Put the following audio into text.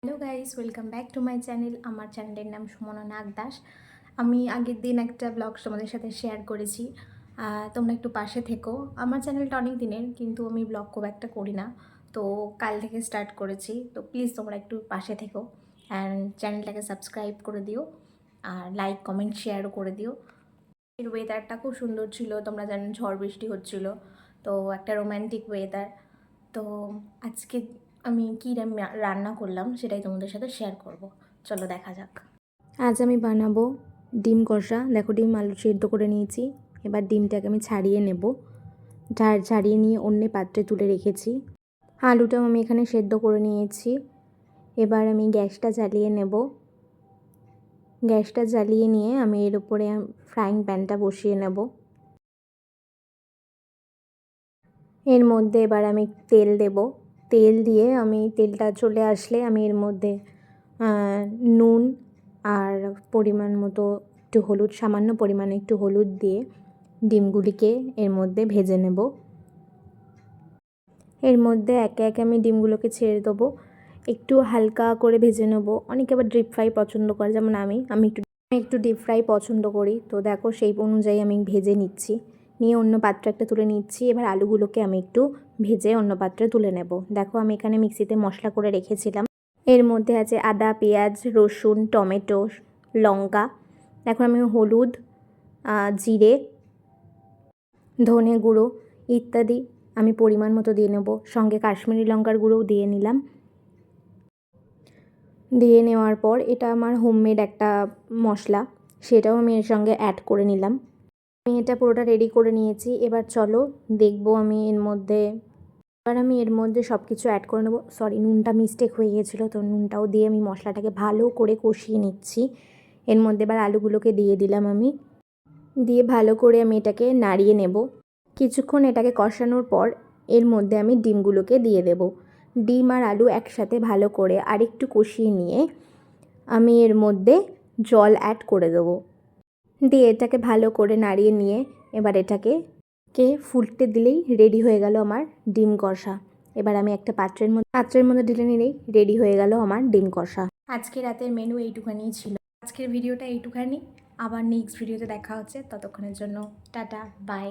Hello guys, welcome back to my channel. আমার চ্যানেলের নাম সুমনা নাগ দাস। আমি আগের দিন একটা ব্লগ তোমাদের সাথে শেয়ার করেছি। তোমরা একটু পাশে থেকো। আমার চ্যানেলটা অনেক দিনের, কিন্তু আমি ব্লগ খুব একটা করি না, তো কাল থেকে স্টার্ট করেছি। তো প্লিজ তোমরা একটু পাশে থেকো অ্যান্ড চ্যানেলটাকে সাবস্ক্রাইব করে দিও, আর লাইক কমেন্ট শেয়ারও করে দিও। এর ওয়েদারটা খুব সুন্দর ছিল, তোমরা জানেন ঝড় বৃষ্টি হচ্ছিল, তো একটা রোম্যান্টিক ওয়েদার। তো আজকে আমি কী রান্না করলাম সেটাই তোমাদের সাথে শেয়ার করব। চলো দেখা যাক। আজ আমি বানাবো ডিম কষা। দেখো, ডিম আলু সেদ্ধ করে নিয়েছি। এবার ডিমটাকে আমি ছাড়িয়ে নেব। ছাড়িয়ে নিয়ে অন্য পাত্রে তুলে রেখেছি। আলুটাও আমি এখানে সেদ্ধ করে নিয়েছি। এবার আমি গ্যাসটা জ্বালিয়ে নেব। গ্যাসটা জ্বালিয়ে নিয়ে আমি এর উপরে ফ্রাইং প্যানটা বসিয়ে নেব। এর মধ্যে এবার আমি তেল দেব। তেল দিয়ে তেলটা চলে আসলে আমি এর মধ্যে নুন আর পরিমাণ মতো একটু হলুদ, সামান্য পরিমাণে একটু হলুদ দিয়ে ডিমগুলিকে এর মধ্যে ভেজে নেব। এর মধ্যে একে একে আমি ডিমগুলোকে ছেড়ে দেবো। একটু হালকা করে ভেজে নেব। অনেকে আবার ডিপ ফ্রাই পছন্দ করে, যেমন আমি একটু ডিপ ফ্রাই পছন্দ করি। তো দেখো, সেই অনুযায়ী আমি ভেজে নিচ্ছি। নিয়ে অন্য পাত্রে একটা তুলে নিচ্ছি। এবার আলুগুলোকে আমি একটু ভেজে অন্য পাত্রে তুলে নেব। দেখো, আমি এখানে মিক্সিতে মশলা করে রেখেছিলাম। এর মধ্যে আছে আদা, পেঁয়াজ, রসুন, টমেটো, লঙ্কা। এখন আমি হলুদ, জিরে, ধনে গুঁড়ো ইত্যাদি আমি পরিমাণ মতো দিয়ে নেব। সঙ্গে কাশ্মীরি লঙ্কার গুঁড়োও দিয়ে নিলাম। দিয়ে নেওয়ার পর এটা আমার হোমমেড একটা মশলা, সেটাও আমি এর সঙ্গে অ্যাড করে নিলাম। আমি এটা পুরোটা রেডি করে নিয়েছি। এবার চলো দেখবো আমি এর মধ্যে সব কিছু অ্যাড করে নেবো। সরি, নুনটা মিস্টেক হয়ে গিয়েছিলো, তো নুনটাও দিয়ে আমি মশলাটাকে ভালো করে কষিয়ে নিচ্ছি। এর মধ্যে এবার আলুগুলোকে দিয়ে দিলাম আমি। দিয়ে ভালো করে আমি এটাকে নাড়িয়ে নেব। কিছুক্ষণ এটাকে কষানোর পর এর মধ্যে আমি ডিমগুলোকে দিয়ে দেব। ডিম আর আলু একসাথে ভালো করে আরেকটু কষিয়ে নিয়ে আমি এর মধ্যে জল অ্যাড করে দেবো। দিয়ে এটাকে ভালো করে নাড়িয়ে নিয়ে এবার এটাকে ফুটতে দিলেই রেডি হয়ে গেল আমার ডিম কষা। এবার আমি একটা পাত্রের মধ্যে ঢেলে নিলেই রেডি হয়ে গেল আমার ডিম কষা। আজকে রাতের মেনু এইটুখানিই ছিল। আজকের ভিডিওটা এইটুখানি। আবার নেক্সট ভিডিওতে দেখা হচ্ছে। ততক্ষণের জন্য টাটা, বাই।